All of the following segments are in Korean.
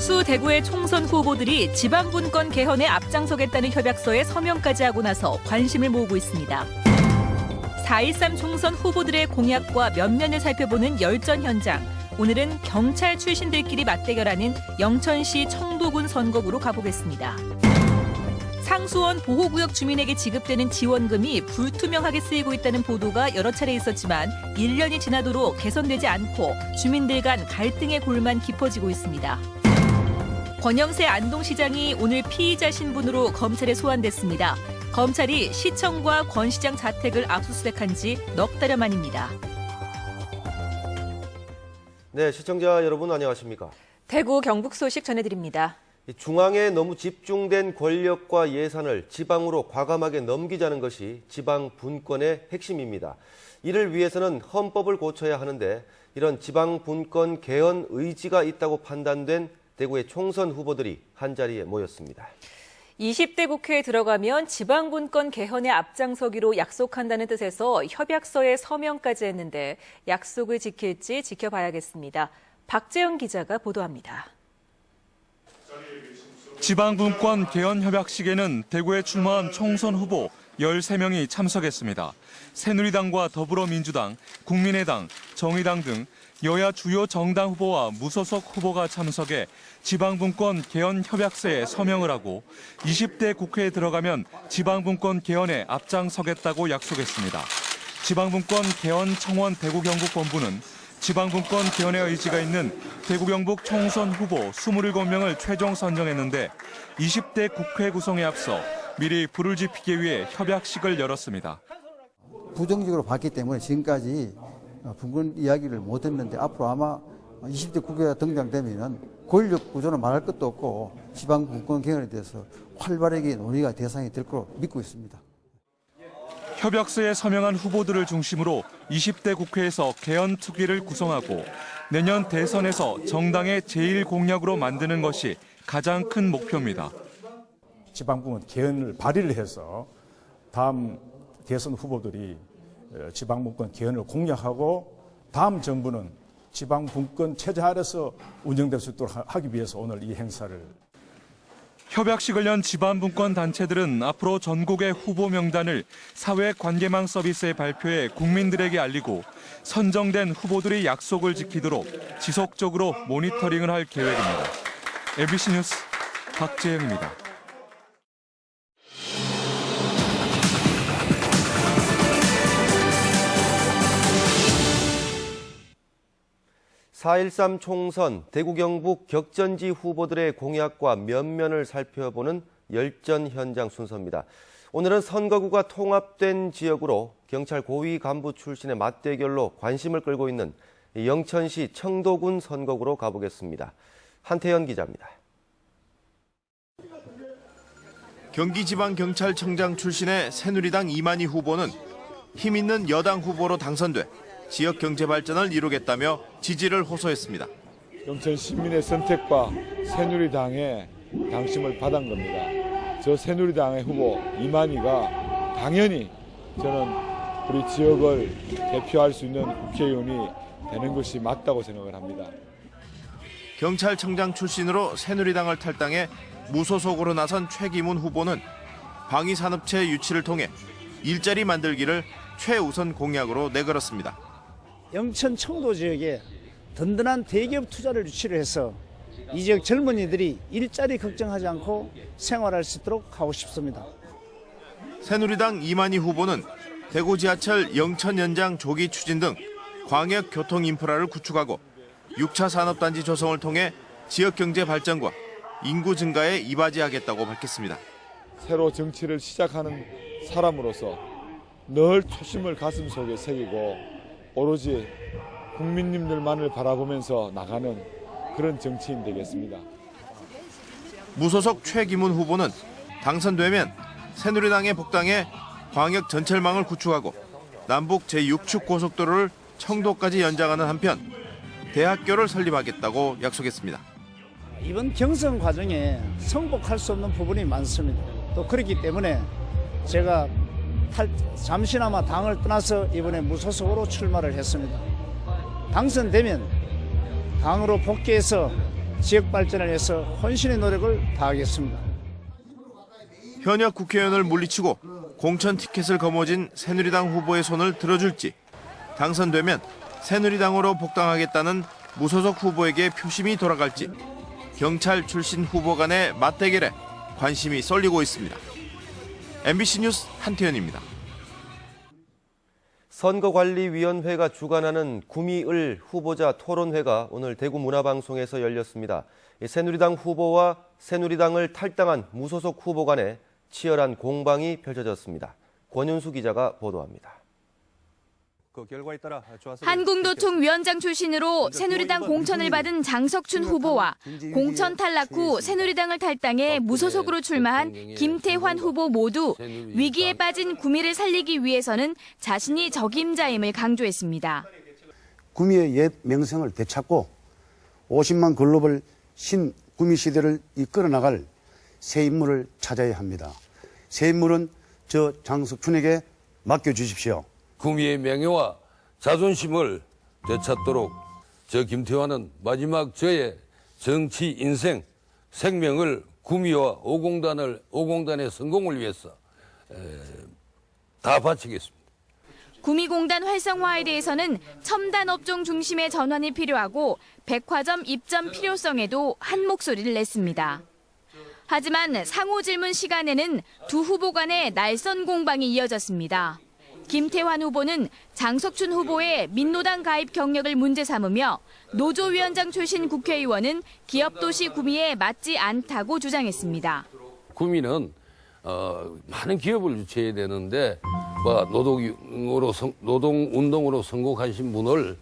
상수 대구의 총선 후보들이 지방분권 개헌에 앞장서겠다는 협약서에 서명까지 하고 나서 관심을 모으고 있습니다. 4.13 총선 후보들의 공약과 면면을 살펴보는 열전 현장. 오늘은 경찰 출신들끼리 맞대결하는 영천시 청도군 선거구로 가보겠습니다. 상수원 보호구역 주민에게 지급되는 지원금이 불투명하게 쓰이고 있다는 보도가 여러 차례 있었지만 1년이 지나도록 개선되지 않고 주민들 간 갈등의 골만 깊어지고 있습니다. 권영세 안동시장이 오늘 피의자 신분으로 검찰에 소환됐습니다. 검찰이 시청과 권 시장 자택을 압수수색한 지 넉 달여 만입니다. 네, 시청자 여러분 안녕하십니까? 대구 경북 소식 전해드립니다. 중앙에 너무 집중된 권력과 예산을 지방으로 과감하게 넘기자는 것이 지방 분권의 핵심입니다. 이를 위해서는 헌법을 고쳐야 하는데 이런 지방 분권 개헌 의지가 있다고 판단된 대구의 총선 후보들이 한자리에 모였습니다. 20대 국회에 들어가면 지방분권 개헌에 앞장서기로 약속한다는 뜻에서 협약서에 서명까지 했는데 약속을 지킬지 지켜봐야겠습니다. 박재영 기자가 보도합니다. 지방분권 개헌 협약식에는 대구에 출마한 총선 후보 13명이 참석했습니다. 새누리당과 더불어민주당, 국민의당, 정의당 등 여야 주요 정당 후보와 무소속 후보가 참석해 지방분권 개헌 협약서에 서명을 하고 20대 국회에 들어가면 지방분권 개헌에 앞장서겠다고 약속했습니다. 지방분권 개헌 청원 대구 경북 본부는 지방분권 개헌의 의지가 있는 대구 경북 총선 후보 27명을 최종 선정했는데 20대 국회 구성에 앞서 미리 불을 지피기 위해 협약식을 열었습니다. 부정적으로 봤기 때문에 지금까지 분권 이야기를 못했는데 앞으로 아마 20대 국회가 등장되면 권력 구조는 말할 것도 없고 지방 분권 개헌에 대해서 활발하게 논의가 대상이 될 거로 믿고 있습니다. 협약서에 서명한 후보들을 중심으로 20대 국회에서 개헌 특위를 구성하고 내년 대선에서 정당의 제1공약으로 만드는 것이 가장 큰 목표입니다. 지방분권 개헌을 발의를 해서 다음 대선 후보들이 지방분권 개헌을 공약하고 다음 정부는 지방분권 체제 아래서 운영될 수 있도록 하기 위해서 오늘 이 행사를. 협약식을 연 지방분권 단체들은 앞으로 전국의 후보 명단을 사회관계망 서비스에 발표해 국민들에게 알리고 선정된 후보들이 약속을 지키도록 지속적으로 모니터링을 할 계획입니다. MBC 뉴스 박재영입니다. 4.13 총선 대구 경북 격전지 후보들의 공약과 면면을 살펴보는 열전 현장 순서입니다. 오늘은 선거구가 통합된 지역으로 경찰 고위 간부 출신의 맞대결로 관심을 끌고 있는 영천시 청도군 선거구로 가보겠습니다. 한태현 기자입니다. 경기지방경찰청장 출신의 새누리당 이만희 후보는 힘 있는 여당 후보로 당선돼 지역 경제 발전을 이루겠다며 지지를 호소했습니다. 영천 시민의 선택과 새누리당의 당심을 받은 겁니다. 저 새누리당의 후보 이만희가 당연히 저는 우리 지역을 대표할 수 있는 국회의원이 되는 것이 맞다고 생각을 합니다. 경찰청장 출신으로 새누리당을 탈당해 무소속으로 나선 최기문 후보는 방위산업체 유치를 통해 일자리 만들기를 최우선 공약으로 내걸었습니다. 영천 청도 지역에 든든한 대기업 투자를 유치를 해서 이 지역 젊은이들이 일자리 걱정하지 않고 생활할 수 있도록 하고 싶습니다. 새누리당 이만희 후보는 대구 지하철 영천 연장 조기 추진 등 광역 교통 인프라를 구축하고 6차 산업단지 조성을 통해 지역 경제 발전과 인구 증가에 이바지하겠다고 밝혔습니다. 새로 정치를 시작하는 사람으로서 늘 초심을 가슴속에 새기고 오로지 국민님들만을 바라보면서 나가는 그런 정치인 되겠습니다. 무소속 최기문 후보는 당선되면 새누리당에 복당해 광역 전철망을 구축하고 남북 제6축 고속도로를 청도까지 연장하는 한편 대학교를 설립하겠다고 약속했습니다. 이번 경선 과정에 승복할 수 없는 부분이 많습니다. 또 그렇기 때문에 제가 잠시나마 당을 떠나서 이번에 무소속으로 출마를 했습니다. 당선되면 당으로 복귀해서 지역 발전을 위해서 혼신의 노력을 다하겠습니다. 현역 국회의원을 물리치고 공천 티켓을 거머쥔 새누리당 후보의 손을 들어줄지, 당선되면 새누리당으로 복당하겠다는 무소속 후보에게 표심이 돌아갈지, 경찰 출신 후보 간의 맞대결에 관심이 쏠리고 있습니다. MBC 뉴스 한태현입니다. 선거관리위원회가 주관하는 구미을 후보자 토론회가 오늘 대구 문화방송에서 열렸습니다. 새누리당 후보와 새누리당을 탈당한 무소속 후보 간에 치열한 공방이 펼쳐졌습니다. 권윤수 기자가 보도합니다. 한국노총 위원장 출신으로 새누리당 공천을 받은 장석춘 후보와 공천 탈락 후 새누리당을 탈당해 무소속으로 출마한 김태환 후보 모두 위기에 빠진 구미를 살리기 위해서는 자신이 적임자임을 강조했습니다. 구미의 옛 명성을 되찾고 50만 글로벌 신구미 시대를 이끌어 나갈 새 인물을 찾아야 합니다. 새 인물은 저 장석춘에게 맡겨주십시오. 구미의 명예와 자존심을 되찾도록 저 김태환은 마지막 저의 정치 인생, 생명을 구미와 5공단의 성공을 위해서 다 바치겠습니다. 구미공단 활성화에 대해서는 첨단 업종 중심의 전환이 필요하고 백화점 입점 필요성에도 한 목소리를 냈습니다. 하지만 상호 질문 시간에는 두 후보 간의 날선 공방이 이어졌습니다. 김태환 후보는 장석춘 후보의 민노당 가입 경력을 문제 삼으며 노조위원장 출신 국회의원은 기업도시 구미에 맞지 않다고 주장했습니다. 구미는 많은 기업을 유치해야 되는데 노동운동으로 성공하신 분을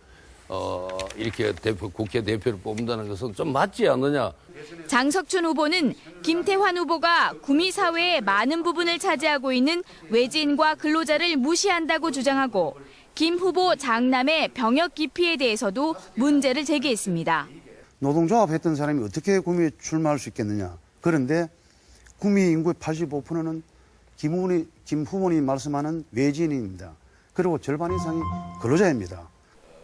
이렇게 국회 대표를 뽑는다는 것은 좀 맞지 않느냐. 장석춘 후보는 김태환 후보가 구미 사회의 많은 부분을 차지하고 있는 외지인과 근로자를 무시한다고 주장하고 김 후보 장남의 병역 기피에 대해서도 문제를 제기했습니다. 노동조합 했던 사람이 어떻게 구미에 출마할 수 있겠느냐. 그런데 구미 인구의 85%는 김 후보님이 말씀하는 외지인입니다. 그리고 절반 이상이 근로자입니다.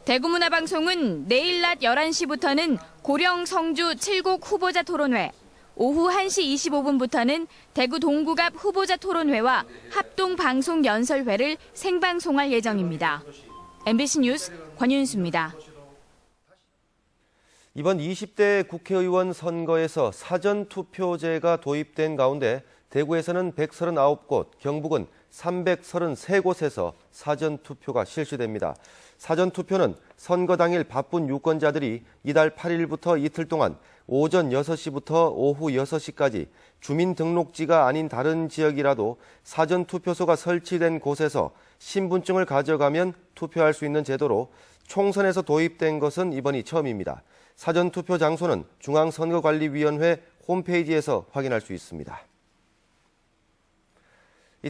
대구문화방송은 내일 낮 11시부터는 고령 성주 7곡 후보자 토론회, 오후 1시 25분부터는 대구 동구 앞 후보자 토론회와 합동 방송 연설회를 생방송할 예정입니다. MBC 뉴스 권윤수입니다. 이번 20대 국회의원 선거에서 사전투표제가 도입된 가운데 대구에서는 139곳, 경북은 333곳에서 사전투표가 실시됩니다. 사전투표는 선거 당일 바쁜 유권자들이 이달 8일부터 이틀 동안 오전 6시부터 오후 6시까지 주민등록지가 아닌 다른 지역이라도 사전투표소가 설치된 곳에서 신분증을 가져가면 투표할 수 있는 제도로 총선에서 도입된 것은 이번이 처음입니다. 사전투표 장소는 중앙선거관리위원회 홈페이지에서 확인할 수 있습니다.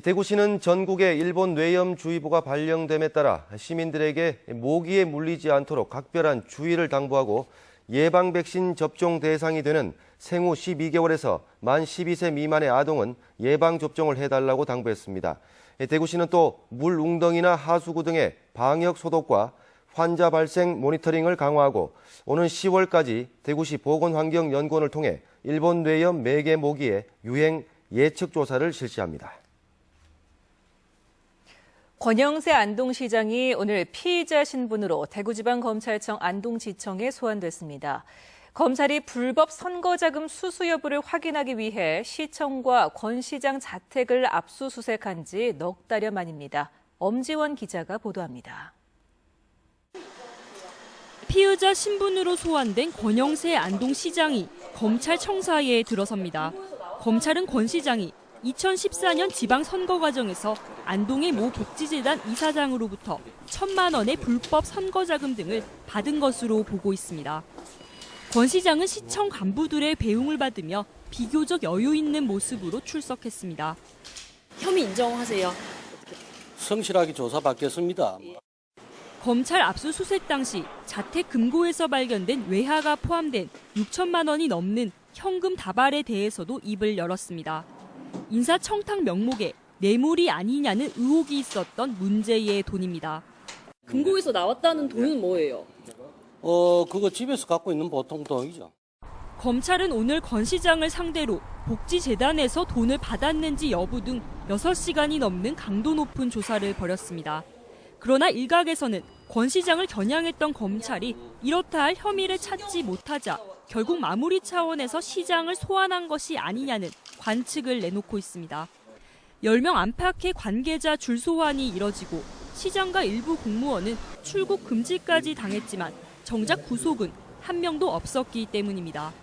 대구시는 전국에 일본 뇌염주의보가 발령됨에 따라 시민들에게 모기에 물리지 않도록 각별한 주의를 당부하고 예방 백신 접종 대상이 되는 생후 12개월에서 만 12세 미만의 아동은 예방 접종을 해달라고 당부했습니다. 대구시는 또 물 웅덩이나 하수구 등의 방역 소독과 환자 발생 모니터링을 강화하고 오는 10월까지 대구시 보건환경연구원을 통해 일본 뇌염 매개 모기의 유행 예측 조사를 실시합니다. 권영세 안동시장이 오늘 피의자 신분으로 대구지방검찰청 안동지청에 소환됐습니다. 검찰이 불법 선거자금 수수 여부를 확인하기 위해 시청과 권 시장 자택을 압수수색한 지 넉 달여 만입니다. 엄지원 기자가 보도합니다. 피의자 신분으로 소환된 권영세 안동시장이 검찰 청사에 들어섭니다. 검찰은 권 시장이 2014년 지방선거 과정에서 안동의 모 복지재단 이사장으로부터 1,000만 원의 불법 선거자금 등을 받은 것으로 보고 있습니다. 권 시장은 시청 간부들의 배웅을 받으며 비교적 여유 있는 모습으로 출석했습니다. 혐의 인정하세요? 성실하게 조사받겠습니다. 검찰 압수수색 당시 자택 금고에서 발견된 외화가 포함된 6천만 원이 넘는 현금 다발에 대해서도 입을 열었습니다. 인사청탁 명목에 뇌물이 아니냐는 의혹이 있었던 문제의 돈입니다. 금고에서 나왔다는 돈은 뭐예요? 그거 집에서 갖고 있는 보통 돈이죠. 검찰은 오늘 권 시장을 상대로 복지재단에서 돈을 받았는지 여부 등 6시간이 넘는 강도 높은 조사를 벌였습니다. 그러나 일각에서는 권 시장을 겨냥했던 검찰이 이렇다 할 혐의를 찾지 못하자 결국 마무리 차원에서 시장을 소환한 것이 아니냐는 관측을 내놓고 있습니다. 10명 안팎의 관계자 줄 소환이 이뤄지고 시장과 일부 공무원은 출국 금지까지 당했지만 정작 구속은 한 명도 없었기 때문입니다.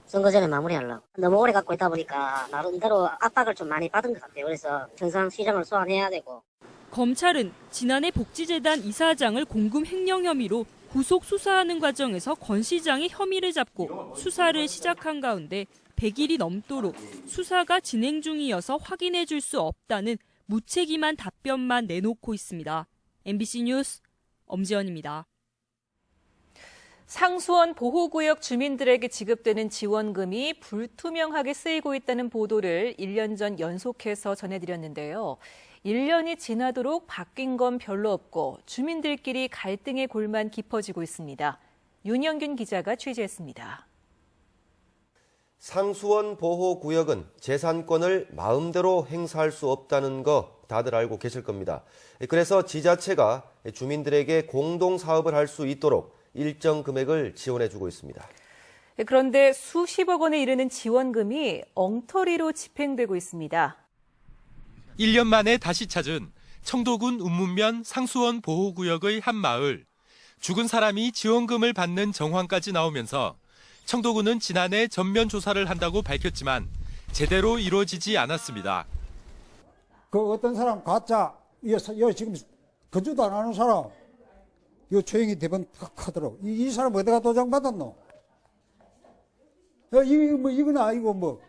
선거 전에 마무리하려고. 너무 오래 갖고 있다 보니까 나름대로 압박을 좀 많이 받은 것 같아요. 그래서 평상 시장을 소환해야 되고. 검찰은 지난해 복지재단 이사장을 공금 횡령 혐의로 구속 수사하는 과정에서 권 시장의 혐의를 잡고 수사를 시작한 가운데 100일이 넘도록 수사가 진행 중이어서 확인해 줄 수 없다는 무책임한 답변만 내놓고 있습니다. MBC 뉴스 엄지연입니다. 상수원 보호구역 주민들에게 지급되는 지원금이 불투명하게 쓰이고 있다는 보도를 1년 전 연속해서 전해드렸는데요. 1년이 지나도록 바뀐 건 별로 없고 주민들끼리 갈등의 골만 깊어지고 있습니다. 윤영균 기자가 취재했습니다. 상수원 보호구역은 재산권을 마음대로 행사할 수 없다는 거 다들 알고 계실 겁니다. 그래서 지자체가 주민들에게 공동사업을 할 수 있도록 일정 금액을 지원해주고 있습니다. 그런데 수십억 원에 이르는 지원금이 엉터리로 집행되고 있습니다. 1년 만에 다시 찾은 청도군 운문면 상수원 보호구역의 한 마을. 죽은 사람이 지원금을 받는 정황까지 나오면서 청도군은 지난해 전면 조사를 한다고 밝혔지만 제대로 이루어지지 않았습니다. 그 어떤 사람 가짜, 여 지금 거주도 안 하는 사람, 요 조용히 대번 탁 하더라고. 이 사람 어디가 도장 받았노? 이건 아니고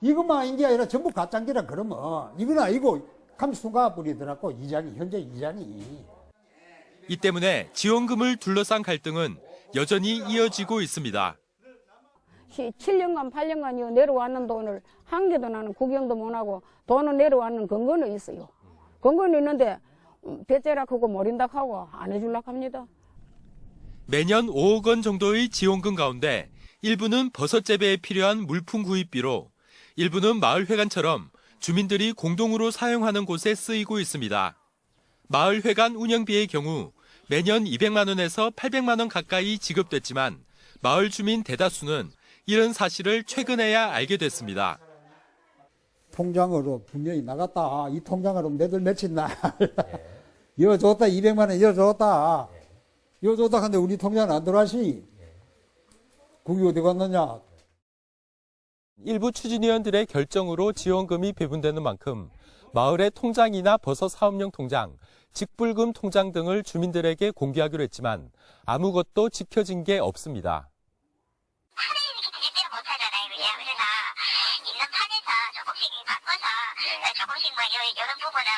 이것만 아닌 게 아니라 전부 가짜인기라 그러면 이건 아니고 감수가 부리더라고 현재 이장이. 이 때문에 지원금을 둘러싼 갈등은 여전히 이어지고 있습니다. 7년간 8년간 내려왔는 돈을 한 개도 나는 구경도 못하고 돈은 내려왔는 근거는 있어요. 근거는 있는데 대체락 하고 모린다 하고 안 해줄라 합니다. 매년 5억 원 정도의 지원금 가운데 일부는 버섯 재배에 필요한 물품 구입비로, 일부는 마을회관처럼 주민들이 공동으로 사용하는 곳에 쓰이고 있습니다. 마을회관 운영비의 경우 매년 200만 원에서 800만 원 가까이 지급됐지만 마을 주민 대다수는 이런 사실을 최근에야 알게 됐습니다. 통장으로 분명히 나갔다. 이 통장으로 매달 며칠 날 이거 줬다 200만 원 이거 줬다. 이거 줬다 근데 우리 통장은 안 들어가시. 그게 어디 갔느냐. 일부 추진위원들의 결정으로 지원금이 배분되는 만큼 마을의 통장이나 버섯 사업용 통장, 직불금 통장 등을 주민들에게 공개하기로 했지만 아무것도 지켜진 게 없습니다. 이런 부분은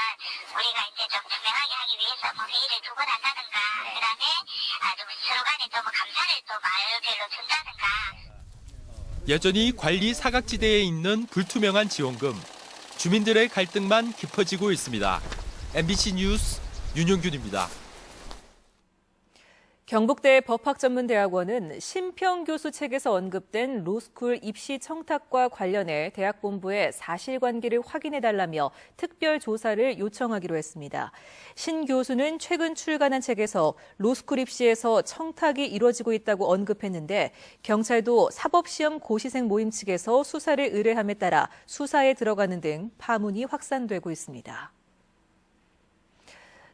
우리가 이제 좀 투명하게 하기 위해서 회의를 2번 한다든가, 그다음에 서로 간에 또 감사를 또 마을별로 준다든가. 여전히 관리 사각지대에 있는 불투명한 지원금, 주민들의 갈등만 깊어지고 있습니다. MBC 뉴스 윤용균입니다. 경북대 법학전문대학원은 심평교수 책에서 언급된 로스쿨 입시 청탁과 관련해 대학본부에 사실관계를 확인해달라며 특별조사를 요청하기로 했습니다. 신 교수는 최근 출간한 책에서 로스쿨 입시에서 청탁이 이루어지고 있다고 언급했는데 경찰도 사법시험 고시생 모임 측에서 수사를 의뢰함에 따라 수사에 들어가는 등 파문이 확산되고 있습니다.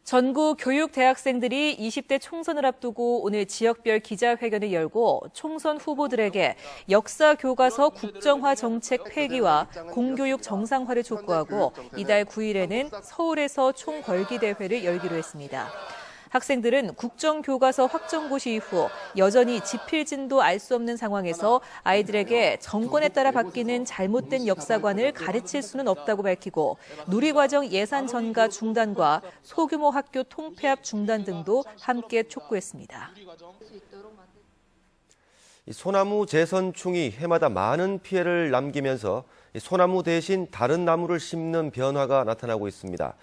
전국 교육 대학생들이 20대 총선을 앞두고 오늘 지역별 기자회견을 열고 총선 후보들에게 역사 교과서 국정화 정책 폐기와 공교육 정상화를 촉구하고 이달 9일에는 서울에서 총궐기 대회를 열기로 했습니다. 학생들은 국정교과서 확정 고시 이후 여전히 지필진도 알 수 없는 상황에서 아이들에게 정권에 따라 바뀌는 잘못된 역사관을 가르칠 수는 없다고 밝히고 누리과정 예산 전가 중단과 소규모 학교 통폐합 중단 등도 함께 촉구했습니다. 소나무 재선충이 해마다 많은 피해를 남기면서 소나무 대신 다른 나무를 심는 변화가 나타나고 있습니다.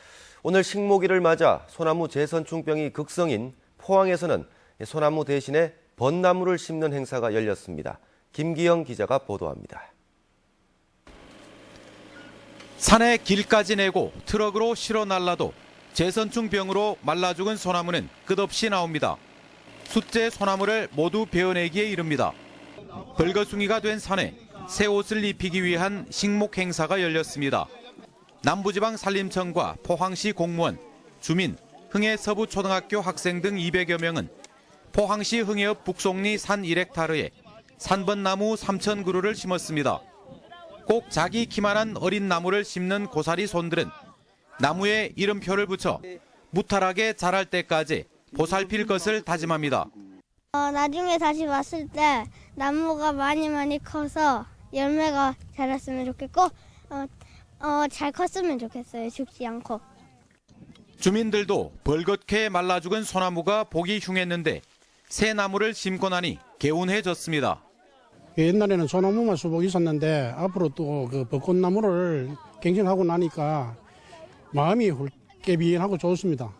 오늘 식모기를 맞아 소나무 재선충병이 극성인 포항에서는 소나무 대신에 벚나무를 심는 행사가 열렸습니다. 김기영 기자가 보도합니다. 산에 길까지 내고 트럭으로 실어 날라도 재선충 병으로 말라 죽은 소나무는 끝없이 나옵니다. 숫제 소나무를 모두 베어내기에 이릅니다. 벌거숭이가 된 산에 새 옷을 입히기 위한 식목 행사가 열렸습니다. 남부지방 산림청과 포항시 공무원, 주민, 흥해 서부초등학교 학생 등 200여 명은 포항시 흥해읍 북송리 산 1헥타르에 산번나무 3,000그루를 심었습니다. 꼭 자기 키만한 어린 나무를 심는 고사리 손들은 나무에 이름표를 붙여 무탈하게 자랄 때까지 보살필 것을 다짐합니다. 나중에 다시 왔을 때 나무가 많이 커서 열매가 자랐으면 좋겠고 잘 컸으면 좋겠어요. 죽지 않고. 주민들도 벌겋게 말라 죽은 소나무가 보기 흉했는데 새 나무를 심고 나니 개운해졌습니다. 옛날에는 소나무만 수복 있었는데 앞으로 또 그 벚꽃나무를 갱신하고 나니까 마음이 깨비하고 좋습니다.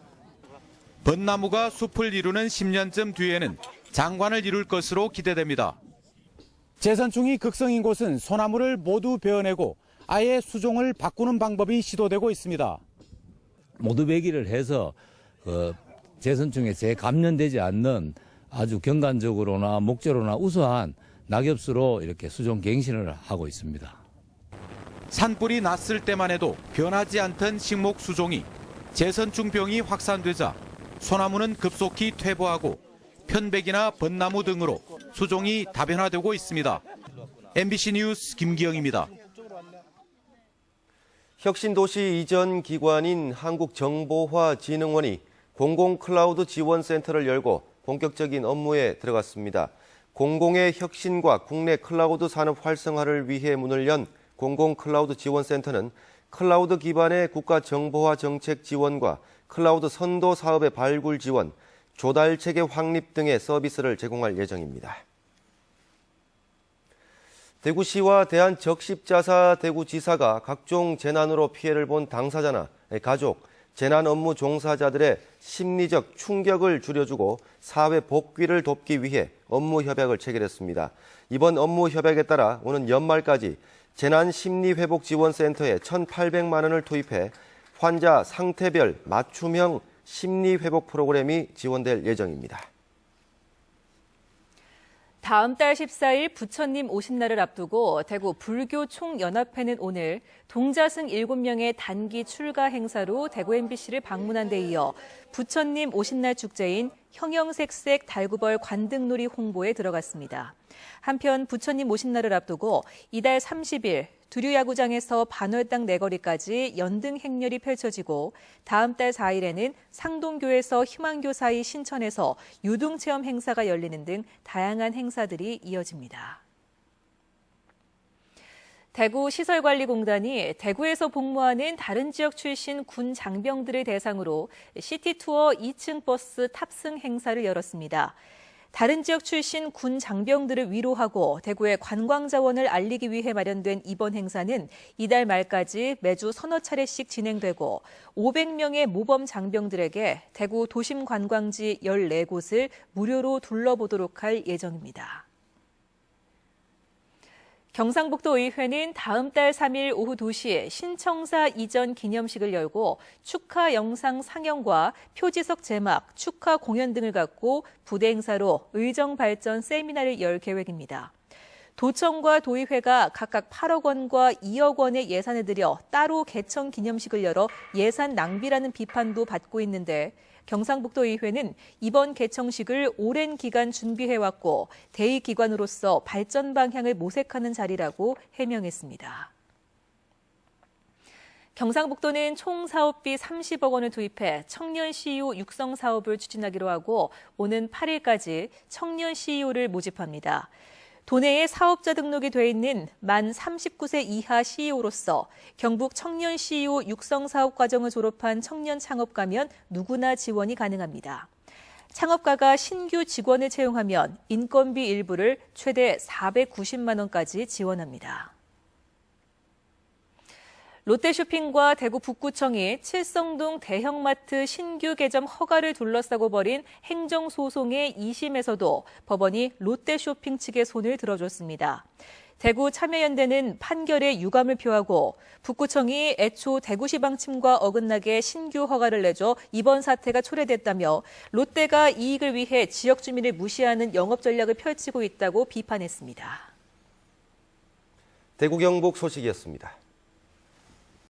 벚나무가 숲을 이루는 10년쯤 뒤에는 장관을 이룰 것으로 기대됩니다. 재선충이 극성인 곳은 소나무를 모두 베어내고 아예 수종을 바꾸는 방법이 시도되고 있습니다. 모두 배기를 해서 재선충에 재감염되지 않는 아주 경관적으로나 목재로나 우수한 낙엽수로 이렇게 수종 갱신을 하고 있습니다. 산불이 났을 때만 해도 변하지 않던 식목 수종이 재선충병이 확산되자 소나무는 급속히 퇴보하고 편백이나 벚나무 등으로 수종이 다변화되고 있습니다. MBC 뉴스 김기영입니다. 혁신도시 이전 기관인 한국정보화진흥원이 공공클라우드 지원센터를 열고 본격적인 업무에 들어갔습니다. 공공의 혁신과 국내 클라우드 산업 활성화를 위해 문을 연 공공클라우드 지원센터는 클라우드 기반의 국가정보화 정책 지원과 클라우드 선도 사업의 발굴 지원, 조달체계 확립 등의 서비스를 제공할 예정입니다. 대구시와 대한적십자사 대구지사가 각종 재난으로 피해를 본 당사자나 가족, 재난 업무 종사자들의 심리적 충격을 줄여주고 사회 복귀를 돕기 위해 업무 협약을 체결했습니다. 이번 업무 협약에 따라 오는 연말까지 재난심리회복지원센터에 1,800만 원을 투입해 환자 상태별 맞춤형 심리회복 프로그램이 지원될 예정입니다. 다음 달 14일 부처님 오신 날을 앞두고 대구 불교총연합회는 오늘 동자승 7명의 단기 출가 행사로 대구 MBC를 방문한 데 이어 부처님 오신 날 축제인 형형색색 달구벌 관등놀이 홍보에 들어갔습니다. 한편 부처님 오신 날을 앞두고 이달 30일 두류야구장에서 반월당 내거리까지 연등 행렬이 펼쳐지고 다음 달 4일에는 상동교에서 희망교 사이 신천에서 유등체험 행사가 열리는 등 다양한 행사들이 이어집니다. 대구시설관리공단이 대구에서 복무하는 다른 지역 출신 군 장병들을 대상으로 시티투어 2층 버스 탑승 행사를 열었습니다. 다른 지역 출신 군 장병들을 위로하고 대구의 관광 자원을 알리기 위해 마련된 이번 행사는 이달 말까지 매주 서너 차례씩 진행되고 500명의 모범 장병들에게 대구 도심 관광지 14곳을 무료로 둘러보도록 할 예정입니다. 경상북도 의회는 다음 달 3일 오후 2시에 신청사 이전 기념식을 열고 축하 영상 상영과 표지석 제막, 축하 공연 등을 갖고 부대 행사로 의정 발전 세미나를 열 계획입니다. 도청과 도의회가 각각 8억 원과 2억 원의 예산을 들여 따로 개청 기념식을 열어 예산 낭비라는 비판도 받고 있는데 경상북도 의회는 이번 개청식을 오랜 기간 준비해왔고 대의기관으로서 발전 방향을 모색하는 자리라고 해명했습니다. 경상북도는 총 사업비 30억 원을 투입해 청년 CEO 육성 사업을 추진하기로 하고 오는 8일까지 청년 CEO를 모집합니다. 도내에 사업자 등록이 돼 있는 만 39세 이하 CEO로서 경북 청년 CEO 육성 사업 과정을 졸업한 청년 창업가면 누구나 지원이 가능합니다. 창업가가 신규 직원을 채용하면 인건비 일부를 최대 490만 원까지 지원합니다. 롯데쇼핑과 대구 북구청이 칠성동 대형마트 신규 개점 허가를 둘러싸고 벌인 행정소송의 2심에서도 법원이 롯데쇼핑 측의 손을 들어줬습니다. 대구 참여연대는 판결에 유감을 표하고 북구청이 애초 대구시 방침과 어긋나게 신규 허가를 내줘 이번 사태가 초래됐다며 롯데가 이익을 위해 지역 주민을 무시하는 영업 전략을 펼치고 있다고 비판했습니다. 대구 경북 소식이었습니다.